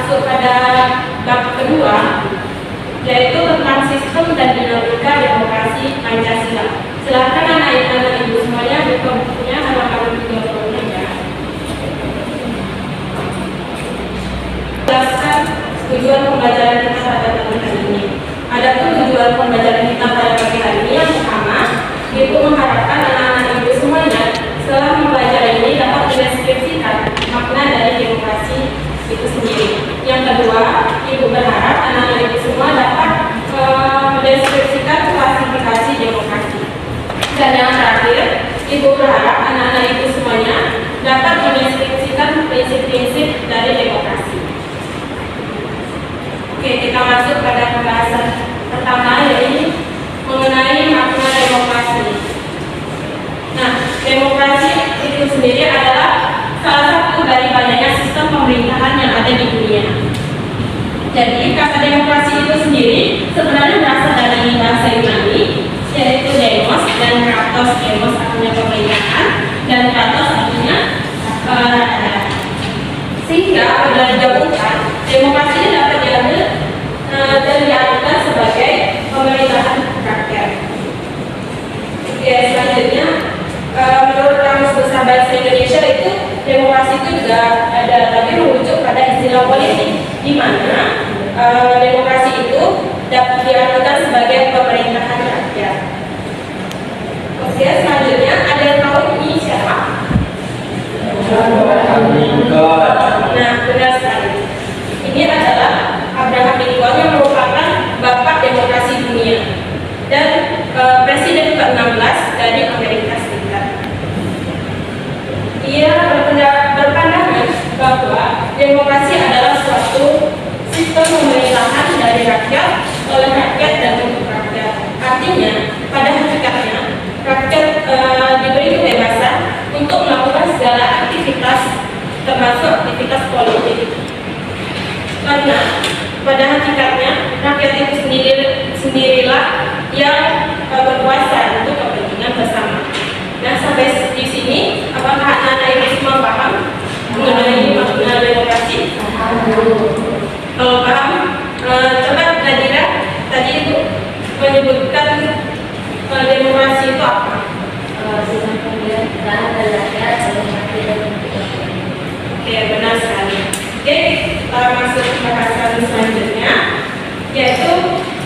masuk pada bab kedua, yaitu tentang sistem dan dinamika demokrasi Pancasila. Silakan anak-anak ibu semuanya buka bukunya halaman 36 ya. Jelaskan tujuan pembelajaran kita pada tahun hari ini. Adapun tujuan pembelajaran kita pada pagi hari ini yang pertama, itu mengharapkan anak-anak ibu semuanya setelah mempelajari ini dapat mendeskripsikan makna dari demokrasi itu sendiri. Yang kedua, ibu berharap anak-anak ibu semua dapat mendeskripsikan klasifikasi demokrasi. Dan yang terakhir, ibu berharap anak-anak ibu semuanya dapat mendeskripsikan prinsip-prinsip dari demokrasi. Oke, kita masuk pada pembahasan pertama, yaitu mengenai makna demokrasi. Nah, demokrasi itu sendiri adalah salah satu dari banyaknya sistem pemerintahan yang ada di dunia. Jadi, kata demokrasi itu sendiri sebenarnya berasal dari bahasa Yunani, yaitu demos, dan kratos. Demos artinya pemerintahan, dan kratos artinya rakyat. Sehingga apabila digabungkan, demokrasi ini dapat diambil dan diartikan sebagai pemerintahan rakyat. Oke, selanjutnya menurut Kamus Besar Bahasa Indonesia itu demokrasi itu juga ada, tapi merujuk pada istilah politik, di mana demokrasi itu dapat diartikan sebagai pemerintahan rakyat. Oke, selanjutnya ada yang tahu ini siapa? Nah, benar sekali. Ini adalah Abraham Lincoln yang merupakan bapak demokrasi dunia dan presiden ke-16 dari Amerika Serikat. Ia berpandangan bahwa demokrasi adalah suatu sistem pemerintahan dari rakyat, oleh rakyat, dan untuk rakyat. Artinya, pada hakikatnya, rakyat diberi kebebasan untuk melakukan segala aktivitas, termasuk aktivitas politik. Karena pada hakikatnya rakyat itu sendirilah yang berkuasa untuk kepentingan bersama. Nah, sampai di sini apakah anak-anak ibu semua paham mengenai makna demokrasi? Kalau paham, coba Nadira tadi itu menyebutkan demokrasi itu apa? Sistem pemerintahan dari rakyat oleh rakyat. Oke, benar sekali. Oke, kita masuk ke bahasan selanjutnya, yaitu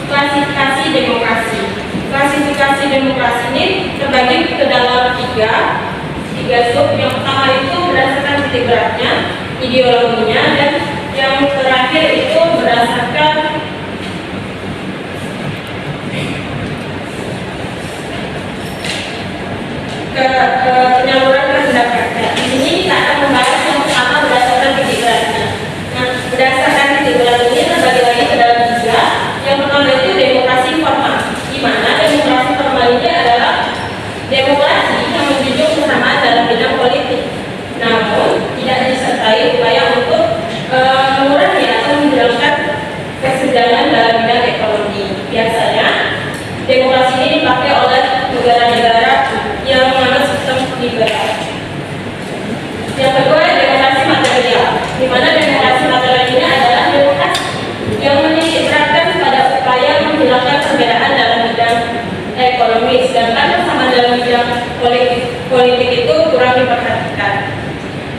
klasifikasi demokrasi. Klasifikasi demokrasi ini terbagi ke dalam tiga sub. Yang pertama itu berdasarkan titik beratnya, ideologinya, dan yang terakhir itu berdasarkan penyaluran kehendak rakyat. Di sini kita akan membahas yang pertama berdasarkan titik beratnya. Nah, berdasarkan titik berat ini terbagi lagi ke dalam tiga. Yang pertama itu demokrasi formal, di mana demokrasi formal ini adalah demokrasi yang menjunjung kesamaan dalam bidang politik, namun tidak disertai upaya untuk mengurangi atau menghilangkan kesenjangan dalam bidang ekonomi. Biasanya demokrasi ini dipakai oleh negara-negara yang menganut sistem liberal. Yang kedua, demokrasi material, di mana demokrasi material ini adalah demokrasi yang menitikberatkan pada upaya menghilangkan perbedaan dalam bidang ekonomi, sedangkan kesamaan dalam bidang politik itu kurang diperhatikan.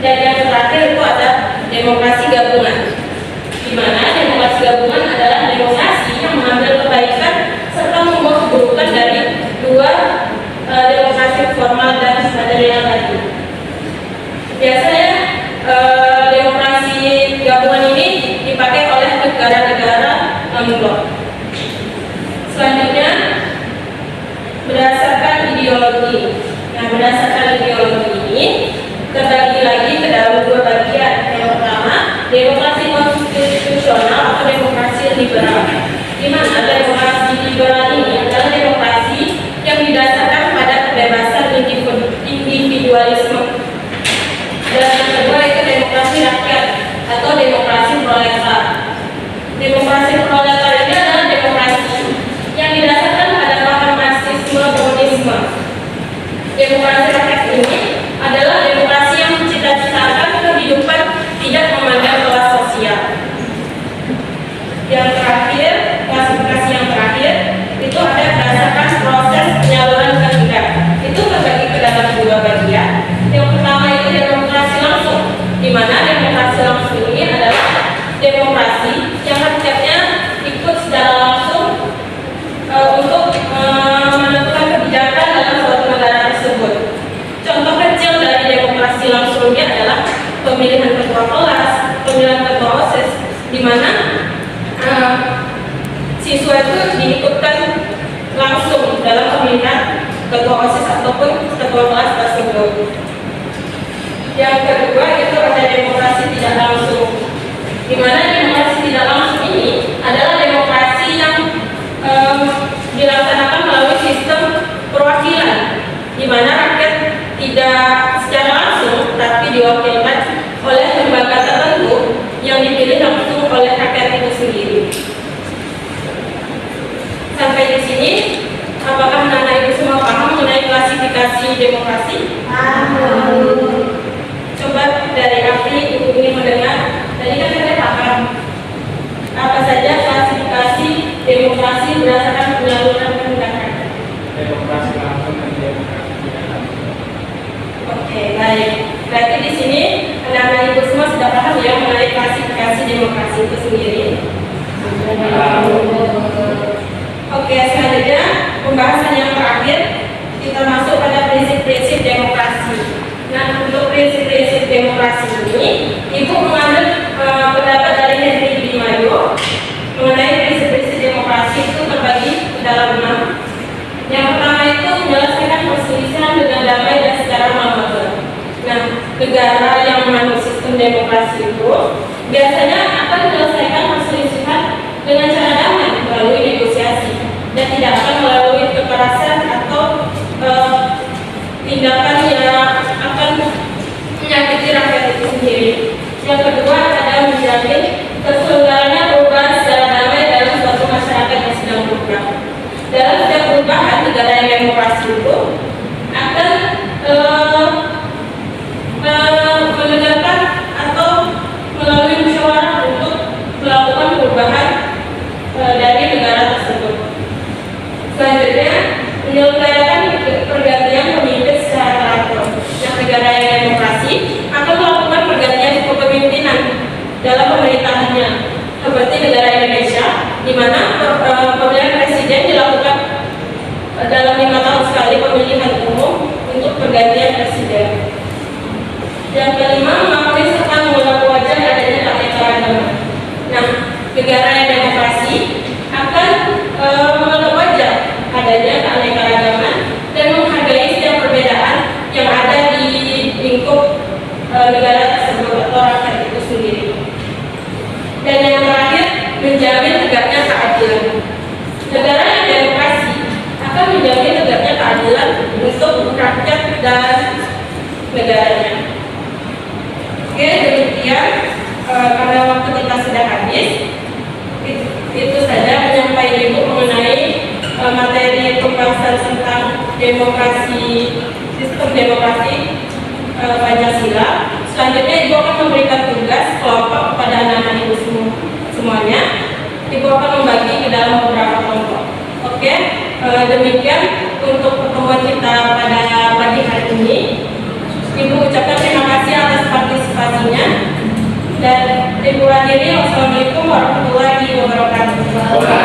Dan yang terakhir itu ada demokrasi gabungan, di mana demokrasi gabungan adalah demokrasi yang mengambil kebaikan serta membuang keburukan dari dua demokrasi formal dan material tadi. Biasanya demokrasi gabungan ini dipakai oleh negara-negara non-blok. Selanjutnya berdasarkan ideologi. Nah, berdasarkan ideologi ini terbagi lagi ke dalam dua bagian. Yang pertama, demokrasi konstitusional atau demokrasi liberal, di mana demokrasi liberal ini adalah demokrasi yang didasarkan pada kebebasan individualisme. Dan yang kedua itu demokrasi rakyat atau demokrasi proletar. Demokrasi proletar ini adalah demokrasi yang didasarkan pada paham marxisme komunisme. Demokrasi rakyat ini adalah demokrasi yang mencita-citakan kehidupan tidak memandang kelas sosial. ataupun ketua kelas tersebut. Yang kedua itu ada demokrasi tidak langsung, di mana demokrasi tidak langsung ini adalah demokrasi yang dilaksanakan melalui sistem perwakilan, di mana rakyat tidak secara langsung tapi diwakilkan oleh lembaga tertentu yang dipilih langsung oleh rakyat itu sendiri. Sampai di sini, apakah anak ibu semua paham mengenai klasifikasi demokrasi? Coba dari Afri, ibu ingin mendengar. Tadi kan kita paham apa saja klasifikasi demokrasi berdasarkan penyaluran kehendak. Demokrasi langsung dan demokrasi tidak langsung. Oke, baik. Berarti di sini anak-anak ibu semua sudah paham ya mengenai klasifikasi demokrasi itu sendiri. Oke, selanjutnya pembahasan yang terakhir kita masuk pada prinsip-prinsip demokrasi. Nah, untuk prinsip-prinsip demokrasi ini, ibu mengambil pendapat dari Henry B. Mayo mengenai prinsip-prinsip demokrasi itu terbagi ke dalam 6. Yang pertama itu menyelesaikan perselisihan dengan damai dan secara manuver. Nah, negara yang menganut sistem demokrasi itu biasanya akan menyelesaikan perselisihan dengan cara damai melalui negosiasi dan tidak akan melalui kekerasan atau tindakan yang akan menyakiti rakyat itu sendiri. Yang kedua adalah menjamin keselenggaranya perubahan secara damai dalam suatu masyarakat yang sedang berubah. Dalam setiap perubahan negara yang demokrasi itu akan menegakkan atau melalui musyawarah untuk melakukan perubahan dari negara tersebut. Selanjutnya, menyelenggarakan pergantian pemimpin secara teratur. Nah, negara yang demokrasi akan melakukan pergantian kepemimpinan dalam pemerintahannya, seperti negara Indonesia, di mana pemilihan presiden dilakukan dalam 5 tahun sekali pemilihan umum untuk pergantian presiden. Yang kelima, mengakui serta mengulang wajar adanya keanekaragaman. Nah, negara yang demokrasi akan menganggap wajar adanya keanekaragaman dan menghargai setiap perbedaan yang ada di lingkup negara tersebut atau rakyat itu sendiri. Dan yang terakhir, menjamin tegaknya keadilan. Negara yang demokrasi akan menjamin tegaknya keadilan untuk rakyat dan negaranya. Oke, demikian karena waktu kita sudah habis, itu saja menyampaikan ibu mengenai materi pembahasan tentang demokrasi, sistem demokrasi Pancasila. Selanjutnya ibu akan memberikan tugas kelompok kepada anak-anak ibu semuanya. Ibu akan membagi ke dalam beberapa kelompok. Oke, demikian untuk pertemuan kita pada pagi hari ini. Ibu ucapkan terima kasih atas partisipasinya dan ibu hadiri. Wassalamualaikum warahmatullahi wabarakatuh.